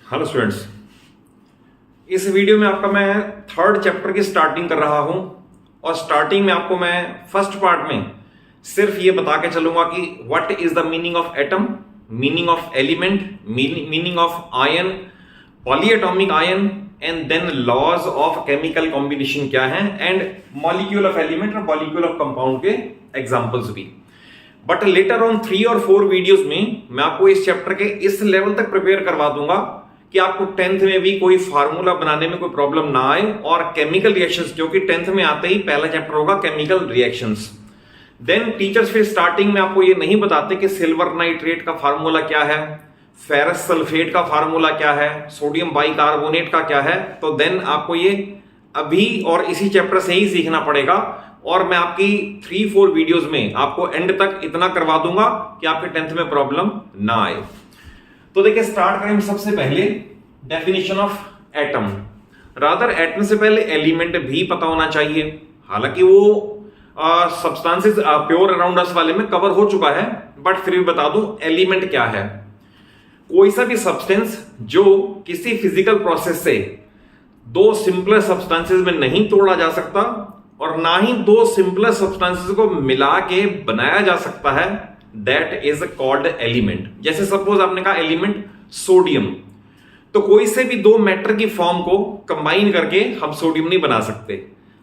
Hello students, इस video में आपका मैं थर्ड चैप्टर की स्टार्टिंग कर रहा हूं और स्टार्टिंग में आपको मैं फर्स्ट पार्ट में सिर्फ ये बता के चलूंगा कि what is the meaning of atom, meaning of element, meaning of ion, polyatomic ion and then laws of chemical combination क्या है एंड मॉलिक्यूल ऑफ एलिमेंट और मॉलिक्यूल ऑफ कंपाउंड के एग्जांपल्स भी। बट लेटर ऑन 3 और 4 videos में मैं आपको इस चैप्टर के इस लेवल तक प्रिपेयर करवा दूंगा कि आपको 10th में भी कोई फार्मूला बनाने में कोई प्रॉब्लम ना आए और केमिकल रिएक्शंस, क्योंकि 10th में आते ही पहला चैप्टर होगा केमिकल रिएक्शंस। देन टीचर्स फिर स्टार्टिंग में आपको ये नहीं बताते कि सिल्वर नाइट्रेट का फार्मूला क्या है, फेरस सल्फेट का फार्मूला क्या है, सोडियम बाइकार्बोनेट का क्या है। तो देन आपको ये अभी और इसी चैप्टर से ही सीखना पड़ेगा और मैं आपकी 3-4 वीडियोस में आपको एंड तक इतना करवा दूंगा कि आपके 10th में प्रॉब्लम ना आए। तो देखिए, स्टार्ट करें सबसे पहले definition of atom. Rather atom से पहले एलिमेंट भी पता होना चाहिए। हालांकि वो सब्सटेंसेस प्योर अराउंड अस वाले में कवर हो चुका है, बट फिर भी बता दूं एलिमेंट क्या है। कोई सा भी सब्सटेंस जो किसी फिजिकल प्रोसेस से दो सिंपलर सब्सटेंसेस में नहीं तोड़ा जा सकता और ना ही दो सिंपलर सब्सटेंसेस को मिला के बनाया जा सकता है, दैट इज कॉल्ड एलिमेंट। जैसे सपोज आपने कहा एलिमेंट सोडियम, तो कोई से भी दो मैटर की फॉर्म को कंबाइन करके हम सोडियम नहीं बना सकते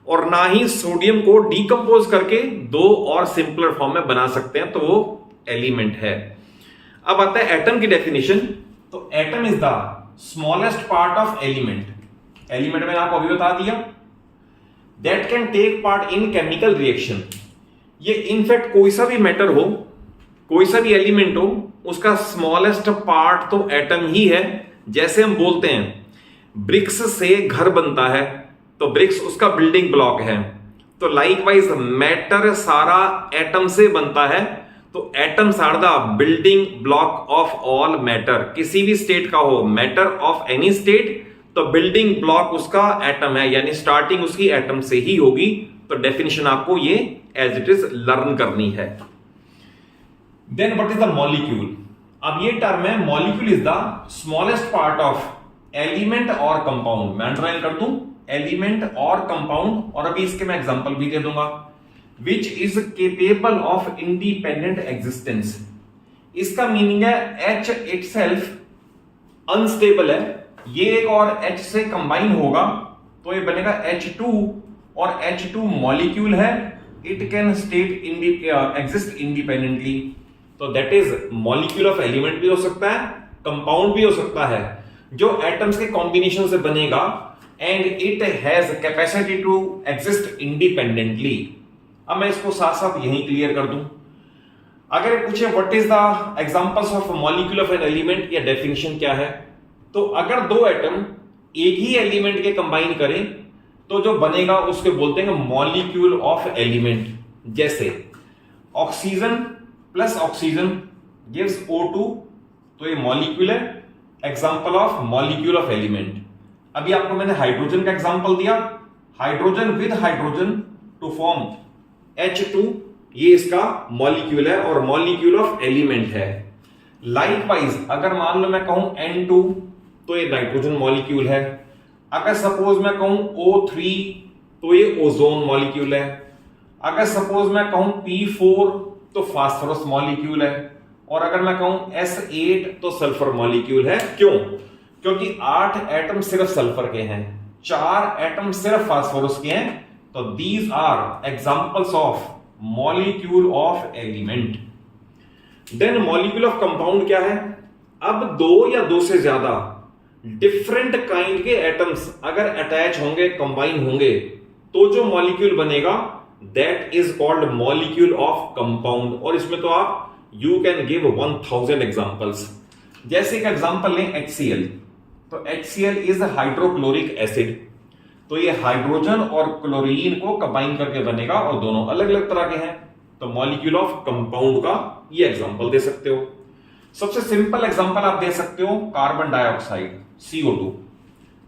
और ना ही सोडियम को डीकंपोज करके दो और सिंपलर फॉर्म में बना सकते हैं, तो वो एलिमेंट है। अब आता है एटम की डेफिनेशन। तो atom is the smallest part of element. Element मैंने आपको अभी बता दिया, that can take part in chemical reaction. ये इनफैक्ट कोई सा भी मैटर हो, कोई सा भी एलिमेंट हो, उसका स्मॉलेस्ट पार्ट तो एटम ही है। जैसे हम बोलते हैं ब्रिक्स से घर बनता है, तो ब्रिक्स उसका बिल्डिंग ब्लॉक है। तो लाइकवाइज मैटर सारा एटम से बनता है, तो atoms are the building block of all matter. किसी भी स्टेट का हो, मैटर ऑफ एनी स्टेट, तो बिल्डिंग ब्लॉक उसका एटम है, यानी स्टार्टिंग उसकी एटम से ही होगी। तो डेफिनेशन आपको ये एज इट इज लर्न करनी है। Then what is the molecule. अब ये टर्म है molecule is the smallest part of element और कंपाउंड। मैं अंडरलाइन कर दूं एलिमेंट और कंपाउंड, और अभी इसके मैं एग्जांपल भी दे दूंगा। Which is capable of independent existence. इसका मीनिंग है एच इटसेल्फ अनस्टेबल है, ये एक और H से कंबाइन होगा तो ये बनेगा H2 और H2 मॉलिक्यूल है। It can state exist independently, तो that is molecule of element भी हो सकता है, कंपाउंड भी हो सकता है, जो एटम्स के कॉम्बिनेशन से बनेगा and it has capacity to exist independently. अब मैं इसको साथ साथ यहीं क्लियर कर दूं। अगर पूछे what is the examples of molecule of an element, या डेफिनेशन क्या है, तो अगर दो एटम एक ही एलिमेंट के कंबाइन करें तो जो बनेगा उसके बोलते हैं मॉलिक्यूल ऑफ एलिमेंट। जैसे oxygen plus oxygen gives O2, तो ये मॉलिक्यूल है, example of molecule of element. अभी आपको मैंने हाइड्रोजन का एग्जांपल दिया, hydrogen with hydrogen to form H2, ये इसका मॉलिक्यूल है और मॉलिक्यूल ऑफ एलिमेंट है। लाइकवाइज अगर मान लो मैं कहूं N2, तो ये नाइट्रोजन मॉलिक्यूल है। अगर सपोज मैं कहूं O3, तो ये ओजोन मॉलिक्यूल है। अगर सपोज मैं कहूं P4, तो फास्फोरस मॉलिक्यूल है। और अगर मैं कहूं S8, तो सल्फर मॉलिक्यूल है। क्यों? क्योंकि 8 एटम सिर्फ सल्फर के हैं, 4 एटम सिर्फ फास्फोरस के हैं। तो these are examples of molecule of element. Then molecule of compound क्या है। अब दो या दो से ज्यादा डिफरेंट काइंड के एटम्स अगर अटैच होंगे, कंबाइन होंगे, तो जो मॉलिक्यूल बनेगा that is called molecule of compound. और इसमें तो आप यू कैन गिव 1000 एग्जांपल्स। जैसे एक एग्जांपल लें HCl, तो HCl इज हाइड्रोक्लोरिक एसिड, तो ये हाइड्रोजन और क्लोरीन को कंबाइन करके बनेगा और दोनों अलग अलग तरह के हैं, तो मॉलिक्यूल ऑफ कंपाउंड का ये एग्जांपल दे सकते हो। सबसे सिंपल एग्जांपल आप दे सकते हो कार्बन डाइऑक्साइड CO2,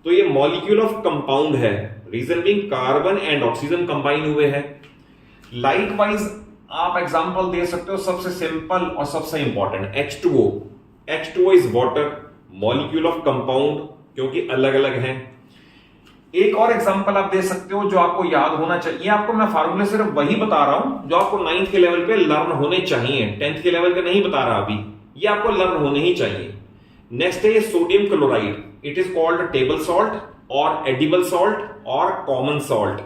तो ये मॉलिक्यूल ऑफ कंपाउंड है, reason being carbon and oxygen combine हुए हैं। लाइकवाइज आप एग्जांपल दे सकते हो सबसे सिंपल और सबसे important H2O। H2O is water, molecule of compound, क्योंकि अलग अलग हैं। एक और एग्जांपल आप दे सकते हो जो आपको याद होना चाहिए। आपको मैं फार्मूले सिर्फ वही बता रहा हूं जो आपको 9th के लेवल पे लर्न होने चाहिए, 10th के लेवल पे नहीं बता रहा अभी, ये आपको लर्न होने ही चाहिए। नेक्स्ट है sodium chloride, it is called table salt और एडिबल सॉल्ट और कॉमन सॉल्ट।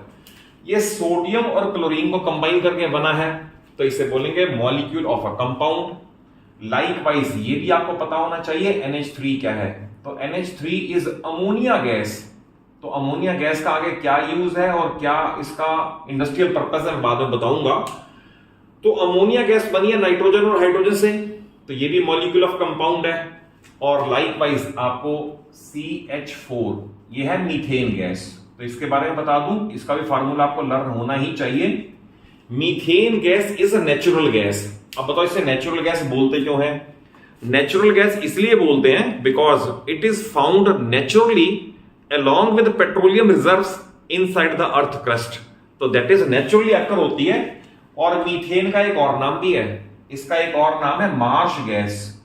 ये सोडियम और क्लोरीन को कंबाइन करके बना है, तो इसे बोलेंगे molecule of a compound. Likewise ये भी आपको पता होना चाहिए NH3 क्या है, तो NH3 इज अमोनिया गैस। तो अमोनिया गैस का आगे क्या यूज है और क्या इसका इंडस्ट्रियल पर्पस है मैं बाद में बताऊंगा। तो अमोनिया गैस बनी है नाइट्रोजन और हाइड्रोजन से, तो ये भी मॉलिक्यूल ऑफ कंपाउंड है। और लाइकवाइज आपको CH4 ये है मीथेन गैस, तो इसके बारे में बता दूं, इसका भी फार्मूला आपको लर्न होना ही चाहिए। Methane gas is a natural gas. अब बताओ इसे नेचुरल गैस बोलते क्यों है? नेचुरल गैस इसलिए बोलते हैं because it is found naturally along with petroleum reserves inside the earth crust, तो that is naturally occur होती है। और मीथेन का एक और नाम भी है, इसका एक और नाम है मार्श गैस।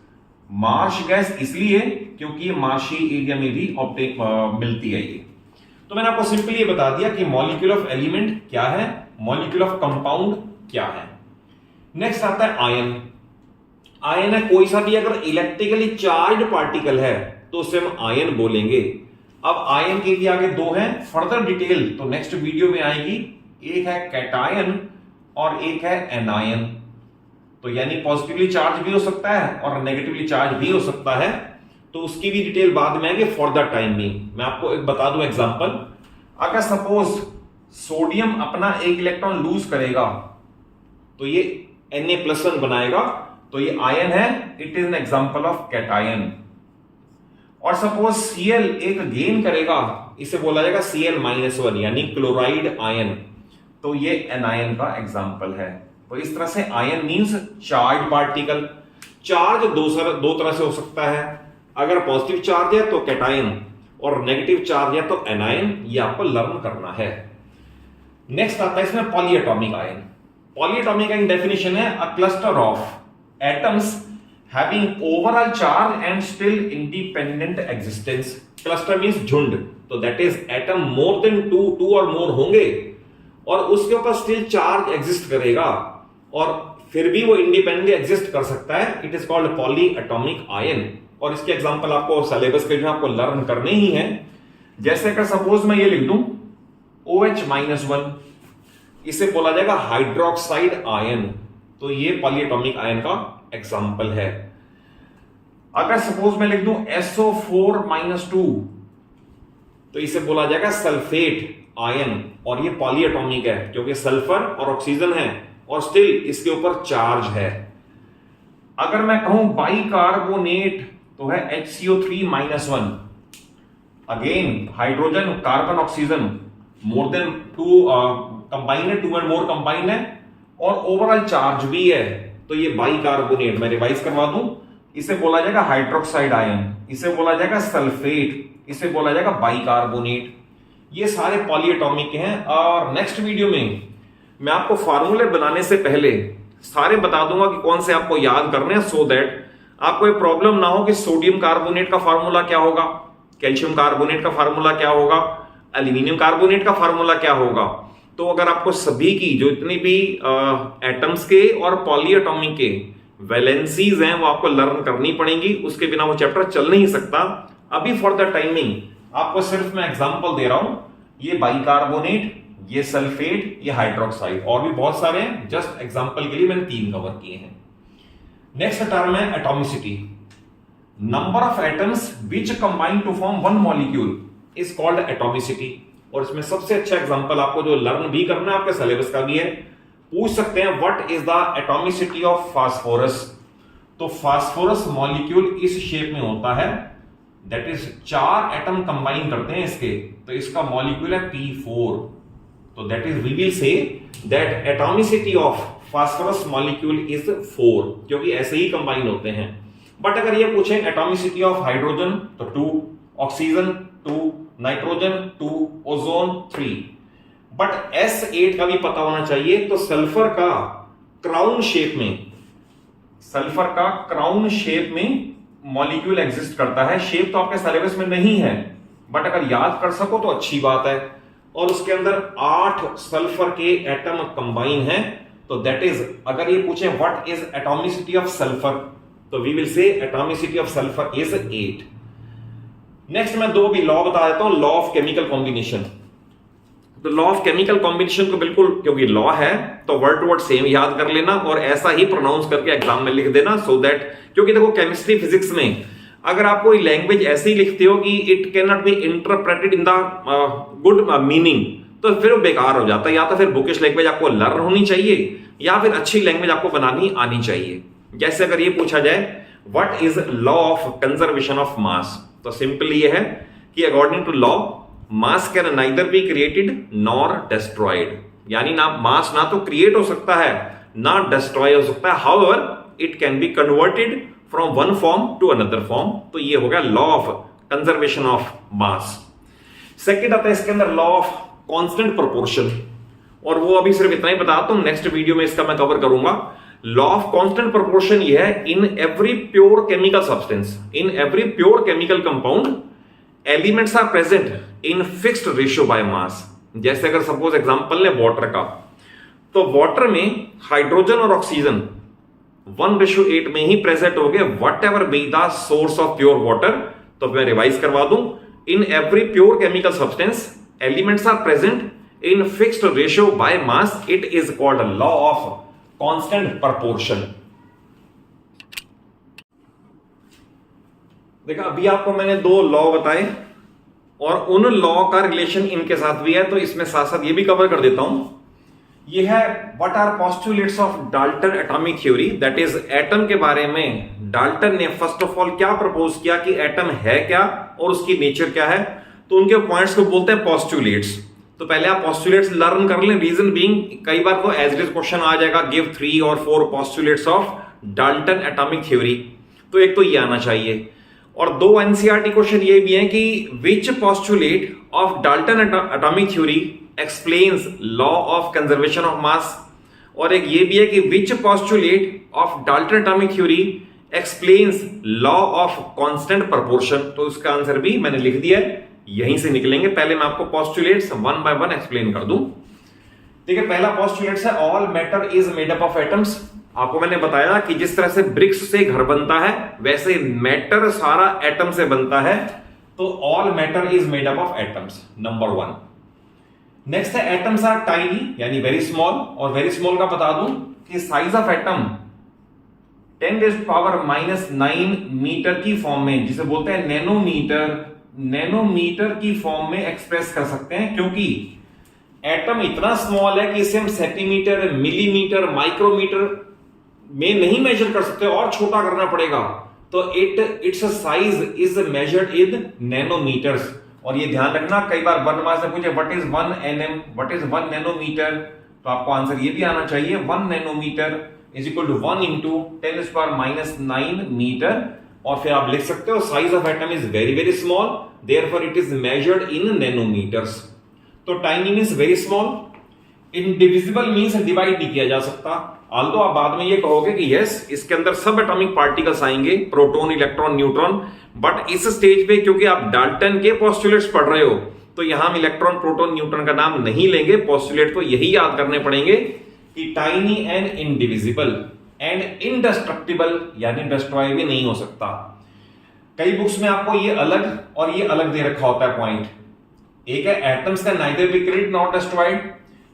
मार्श गैस इसलिए क्योंकि ये मार्शी एरिया में भी मिलती है ये। तो मैंने आपको सिंपली ये बता दिया कि मॉलिक्यूल ऑफ एलिमेंट क्या है, मॉलिक्यूल ऑफ कंपाउंड क्या है। नेक्स्ट आता है आयन। आयन है कोई सा भी अगर इलेक्ट्रिकली चार्ज पार्टिकल है तो उसे हम आयन बोलेंगे। अब आयन के भी आगे दो हैं, फर्दर डिटेल तो नेक्स्ट वीडियो में आएगी। एक है कैटायन और एक है एनायन। तो यानी पॉजिटिवली चार्ज भी हो सकता है और नेगेटिवली चार्ज भी हो सकता है, तो उसकी भी डिटेल बाद में आएगी फॉर द टाइम बिंग। मैं आपको एक बता दूं एग्जांपल, अगर सपोज सोडियम अपना एक इलेक्ट्रॉन लूज करेगा तो ये Na+1 बनाएगा, तो ये आयन है, it is an example of cation. और सपोज Cl एक गेन करेगा, इसे बोला जाएगा Cl-1 यानी क्लोराइड आयन, तो ये एनायन का एग्जांपल है। तो इस तरह से ion means charge particle. Charge दो तरह से हो सकता है, अगर पॉजिटिव चार्ज है तो कैटायन और नेगेटिव चार्ज है तो एनायन, ये आपको लर्न करना है। नेक्स्ट आता है इसमें polyatomic ion. Polyatomic ion definition है a cluster of atoms having overall charge and still independent existence. Cluster means झुंड, तो that is atom more than two or more होंगे और उसके ऊपर still charge exist करेगा और फिर भी वो इंडिपेंडेंटली एग्जिस्ट कर सकता है। It is called polyatomic ion. और इसके एग्जांपल आपको सिलेबस पे जो आपको लर्न करने ही है। जैसे अगर सपोज मैं ये लिख दूं OH-1, इसे बोला जाएगा हाइड्रोक्साइड आयन, तो ये पॉलीएटॉमिक आयन का एग्जाम्पल है। अगर सपोज मैं लिख दूं SO4-2, तो इसे बोला जाएगा सल्फेट आयन और ये पॉलीएटॉमिक है क्योंकि सल्फर और ऑक्सीजन है और स्टिल इसके ऊपर चार्ज है। अगर मैं कहूं बाइकार्बोनेट तो है HCO3-1, again hydrogen carbon oxygen more than two combine है, 2 एंड मोर कंबाइन है और ओवरऑल चार्ज भी है, तो ये बाइकार्बोनेट। मैं रिवाइज करवा दूं, इसे बोला जाएगा हाइड्रोक्साइड आयन, इसे बोला जाएगा सल्फेट, इसे बोला जाएगा बाइकार्बोनेट। ये सारे पॉलीएटॉमिक हैं। और नेक्स्ट वीडियो में मैं आपको फार्मूले बनाने से पहले सारे बता दूंगा कि कौन से आपको याद करने हैं, सो दैट आपको ये प्रॉब्लम ना हो कि सोडियम कार्बोनेट का फार्मूला क्या होगा, कैल्शियम कार्बोनेट का फार्मूला क्या होगा, एल्यूमिनियम कार्बोनेट का फार्मूला क्या होगा। तो अगर आपको सभी की जो इतनी भी एटम्स के और पॉलीएटॉमिक के वैलेंसीज हैं वो आपको लर्न करनी पड़ेंगी, उसके बिना वो चैप्टर चल नहीं सकता। अभी फॉर द टाइमिंग आपको सिर्फ मैं एग्जांपल दे रहा हूं, ये बाइकार्बोनेट, ये सल्फेट, ये हाइड्रोक्साइड, और भी बहुत सारे हैं, जस्ट एग्जांपल के लिए मैंने 3 कवर किए हैं। नेक्स्ट टर्म है atomicity. Number of atoms which combine to form one molecule is called atomicity. और इसमें सबसे अच्छा एग्जांपल आपको जो लर्न भी करना है, आपके सिलेबस का भी है, पूछ सकते हैं what is the atomicity of phosphorus. तो फास्फोरस मॉलिक्यूल इस शेप में होता है, दैट इज 4 एटम कंबाइन करते हैं इसके, तो इसका मॉलिक्यूल है P4। तो that is we will say that atomicity of phosphorus molecule is 4, क्योंकि ऐसे ही कंबाइन होते हैं। बट अगर ये पूछें एटॉमिसिटी ऑफ हाइड्रोजन तो 2, oxygen 2, nitrogen 2, ozone 3, but S8 का भी पता होना चाहिए। तो सल्फर का क्राउन शेप में मॉलिक्यूल एग्जिस्ट करता है। शेप तो आपके सिलेबस में नहीं है, बट अगर याद कर सको तो अच्छी बात है। और उसके अंदर 8 सल्फर के एटम कंबाइन हैं। तो दैट इज, अगर ये पूछे what is atomicity of sulphur, तो we will say atomicity of sulphur is 8। Next मैं 2 भी लॉ बता देता हूं, लॉ ऑफ केमिकल कॉम्बिनेशन। तो लॉ ऑफ केमिकल कॉम्बिनेशन को बिल्कुल, क्योंकि लॉ है तो वर्ड टू वर्ड सेम याद कर लेना और ऐसा ही प्रोनाउंस करके एग्जाम में लिख देना, सो दैट, क्योंकि देखो केमिस्ट्री फिजिक्स में अगर आप कोई लैंग्वेज ऐसे ही लिखते हो कि it can not be interpreted in the good meaning, तो फिर वो बेकार हो जाता है। या तो फिर बुकिश लैंग्वेज आपको लर्न होनी चाहिए या फिर अच्छी लैंग्वेज आपको बनानी आनी चाहिए। जैसे अगर ये पूछा जाए what is law of conservation of mass, तो सिंपल ये है कि according to law mass can neither be created nor destroyed, यानी ना मास ना तो क्रिएट हो सकता है ना डिस्ट्रॉय हो सकता है, however it can be converted from one form to another form. तो ये हो गया law of conservation of mass. Second आता है इसके अंदर लॉ ऑफ कांस्टेंट प्रोपोर्शन, और वो अभी सिर्फ इतना ही बताता हूं, नेक्स्ट वीडियो में इसका मैं कवर करूंगा। लॉ ऑफ कांस्टेंट प्रोपोर्शन ये है, in every pure chemical substance, in every pure chemical compound elements are present in fixed ratio by mass. जैसे अगर सपोज एग्जांपल ले वाटर का, तो वाटर में हाइड्रोजन और ऑक्सीजन 1:8 में ही प्रेजेंट हो गए, whatever be the source of pure water. तो मैं रिवाइज करवा दूं, in every pure chemical substance elements are present in fixed ratio by mass, it is called law of constant proportion. देखा, अभी आपको मैंने 2 लॉ बताए और उन लॉ का रिलेशन इनके साथ भी है, तो इसमें साथ साथ ये भी कवर कर देता हूं। ये है what are postulates of Dalton atomic theory, that is atom के बारे में डाल्टन ने फर्स्ट ऑफ ऑल क्या प्रपोज किया कि एटम है क्या और उसकी नेचर क्या है, तो उनके पॉइंट्स को बोलते हैं पोस्टुलेट्स। तो पहले आप पोस्टुलेट्स लर्न कर लें, रीजन बीइंग कई बार तो एज इट इज क्वेश्चन आ जाएगा, गिव 3 और 4 postulates of Dalton atomic theory, तो एक तो ये आना चाहिए। और 2 एनसीईआरटी क्वेश्चन ये भी हैं कि which postulate of Dalton atomic theory explains law of conservation of mass, और एक ये भी है कि which postulate of Dalton atomic theory explains law of constant proportion. तो इसका आंसर भी मैंने लिख दिया है, यहीं से निकलेंगे। पहले मैं आपको पोस्टुलेट्स 1 बाय 1 एक्सप्लेन कर दूं। ठीक है, पहला पोस्टुलेट्स है all matter is made up of atoms. आपको मैंने बताया कि जिस तरह से ब्रिक्स से घर बनता है वैसे मैटर सारा एटम से बनता है, तो all matter is made up of atoms, number 1। Next है एटम्स आर टाइनी, यानी वेरी स्मॉल, और वेरी स्मॉल का बता दूं कि साइज ऑफ एटम 10⁻⁹ मीटर की फॉर्म में, जिसे बोलते हैं नैनोमीटर, नैनोमीटर की फॉर्म में एक्सप्रेस कर सकते हैं, क्योंकि एटम इतना स्मॉल है कि इसे हम सेंटीमीटर, मिलीमीटर, माइक्रोमीटर में नहीं मेजर कर सकते और छोटा करना पड़ेगा, तो its size is measured in nanometers. और ये ध्यान रखना, कई बार 1 मार्क्स से पूछे what is 1 nm, what is 1 nanometre, तो आपको आंसर ये भी आना चाहिए 1 nanometre is equal to 1 into 10⁻⁹ metre. और फिर आप लिख सकते हो size of atom is very very small, therefore it is measured in nanometres. तो tiny means very small, indivisible means divide नहीं किया जा सकता। आल्दो आप बाद में ये कहोगे कि यस इसके अंदर सब एटॉमिक पार्टिकल्स आएंगे, प्रोटॉन, इलेक्ट्रॉन, न्यूट्रॉन, बट इस स्टेज पे क्योंकि आप डाल्टन के पोस्टुलेट्स पढ़ रहे हो, तो यहां हम इलेक्ट्रॉन, प्रोटॉन, न्यूट्रॉन का नाम नहीं लेंगे, पोस्टुलेट तो यही याद करने पड़ेंगे कि टाइनी एंड इनडिविजिबल एंड इनडेस्ट्रक्टिबल, यानी डिस्ट्रॉय भी नहीं हो सकता। कई बुक्स में आपको ये अलग और ये अलग दे रखा होता है पॉइंट। एक है एटम्स का neither be created not destroyed,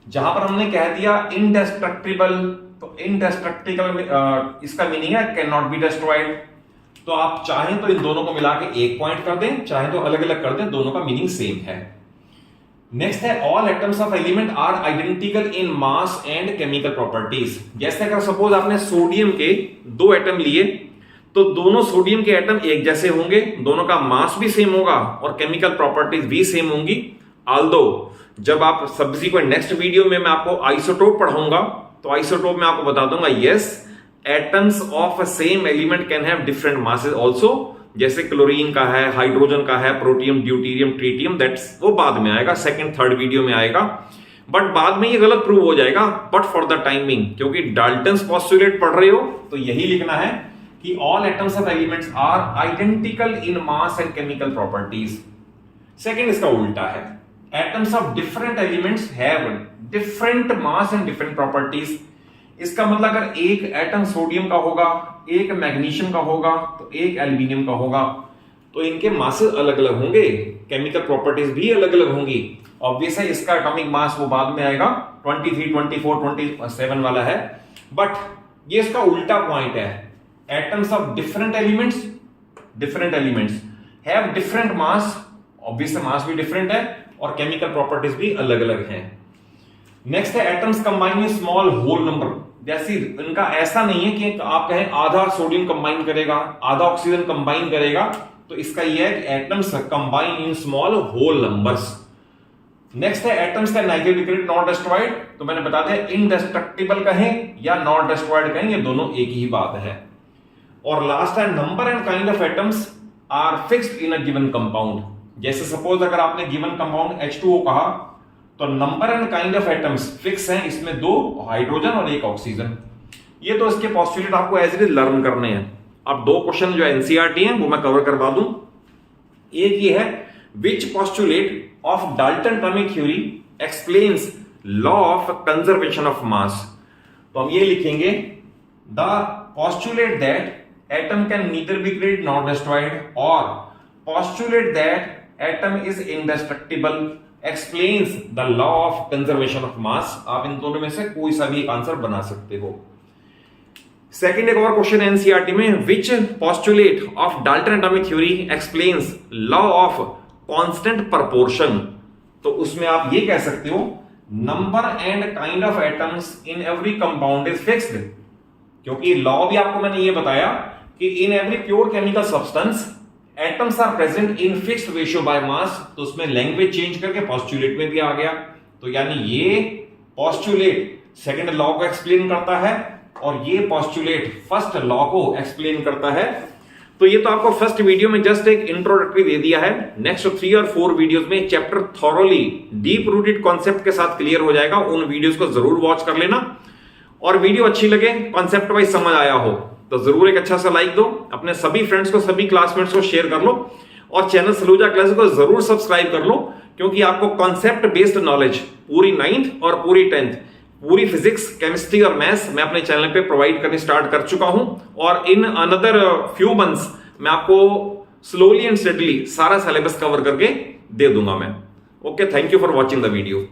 जहां पर हमने कह दिया इनडेस्ट्रक्टिबल, तो इनडेस्ट्रक्टिबल इसका मीनिंग है कैन नॉट बी डिस्ट्रॉयड। तो आप चाहें तो इन दोनों को मिला के एक पॉइंट कर दें, चाहे तो अलग अलग कर दें, दोनों का मीनिंग सेम है। नेक्स्ट है all atoms of element are identical in mass and chemical properties. जैसे अगर सपोज आपने सोडियम के 2 एटम लिए, तो दोनों सोडियम के एटम एक जैसे होंगे, दोनों का मास भी सेम होगा और केमिकल प्रॉपर्टीज भी सेम होंगी। आल्दो जब आप सब्सिक्वेंट नेक्स्ट वीडियो में मैं आपको आइसोटोप पढ़ाऊंगा, तो आइसोटोप में आपको बता दूंगा yes atoms of same element can have different masses also, जैसे क्लोरीन का है, हाइड्रोजन का है, प्रोटियम, ड्यूटीरियम, ट्रीटियम, दैट्स वो बाद में आएगा, सेकंड थर्ड वीडियो में आएगा। बट बाद में ये गलत प्रूव हो जाएगा, बट फॉर द टाइमिंग, क्योंकि डाल्टन्स पोस्टुलेट पढ़ रहे हो तो यही लिखना है कि all atoms of elements are identical in mass and chemical properties. Second इसका उल्टा है, atoms of different elements have different mass and different properties. इसका मतलब अगर एक एटम सोडियम का होगा, एक मैग्नीशियम का होगा, तो एक एल्यूमिनियम का होगा, तो इनके मासेस अलग अलग होंगे, केमिकल प्रॉपर्टीज भी अलग अलग होंगी। ऑब्वियस है इसका एटॉमिक मास वो बाद में आएगा, 23, 24, 27 वाला है। बट ये इसका उल्टा पॉइंट है, atoms of different elements have different mass, obvious mass भी डिफरेंट है और केमिकल प्रॉपर्टीज भी अलग अलग हैं। नेक्स्ट है atoms combine in small whole number. जैसे इनका ऐसा नहीं है कि आप कहें आधा सोडियम कंबाइन करेगा, आधा ऑक्सीजन कंबाइन करेगा, तो इसका यह है कि atoms combine in small whole numbers. Next है एटम्स का नाइट्रो डिक्रीट नॉट डिस्ट्रॉयड। तो मैंने बता दिया इनडेस्ट्रक्टिबल कहें या नॉट डिस्ट्रॉयड कहें, ये दोनों एक ही बात है। और लास्ट है number and kind of atoms are fixed in a given compound. जैसे सपोज अगर आपने गिवन कंपाउंड H2O कहा, तो number and kind of atoms fixed हैं, इसमें 2 हाइड्रोजन और 1 ऑक्सीजन। ये तो इसके पोस्टुलेट आपको एज इट इज लर्न करने हैं। अब 2 क्वेश्चन जो एनसीईआरटी हैं वो मैं कवर करवा दूं। एक ये है, which postulate of Dalton atomic theory explains law of conservation of mass. तो हम ये लिखेंगे, the postulate that atom can neither be created not destroyed और postulate that atom is indestructible explains the law of conservation of mass. आप इन दोनों में से कोई सा भी एक आंसर बना सकते हो। सेकंड एक और क्वेश्चन एनसीईआरटी में, which postulate of Dalton atomic theory explains law of constant proportion. तो उसमें आप ये कह सकते हो, number and kind of atoms in every compound is fixed. क्योंकि लॉ भी आपको मैंने ये बताया कि in every pure chemical substance atoms are present in fixed ratio by mass. तो उसमें लैंग्वेज चेंज करके पोस्टुलेट में भी आ गया। तो यानी ये पोस्टुलेट सेकंड लॉ को एक्सप्लेन करता है और ये पोस्टुलेट फर्स्ट लॉ को एक्सप्लेन करता है। तो ये तो आपको फर्स्ट वीडियो में जस्ट एक इंट्रोडक्टरी दे दिया है। नेक्स्ट 3 और 4 वीडियोस में chapter thoroughly deep rooted concept के साथ क्लियर हो जाएगा। उन वीडियोस को जरूर वॉच कर लेना। और वीडियो अच्छी लगे, कॉन्सेप्ट वाइज समझ आया हो, तो जरूर एक अच्छा सा लाइक दो, अपने सभी फ्रेंड्स को, सभी क्लासमेट्स को शेयर कर लो और चैनल सलूजा क्लासेस को जरूर सब्सक्राइब कर लो। क्योंकि आपको कॉन्सेप्ट बेस्ड नॉलेज पूरी 9th और पूरी 10th, पूरी फिजिक्स, केमिस्ट्री और मैथ्स मैं अपने चैनल पे प्रोवाइड करनी स्टार्ट कर चुका हूं। और इन अनदर फ्यू मंथ्स मैं आपको स्लोली एंड स्टेडली सारा सिलेबस कवर करके दे दूंगा मैं। Okay, thank you for watching the video.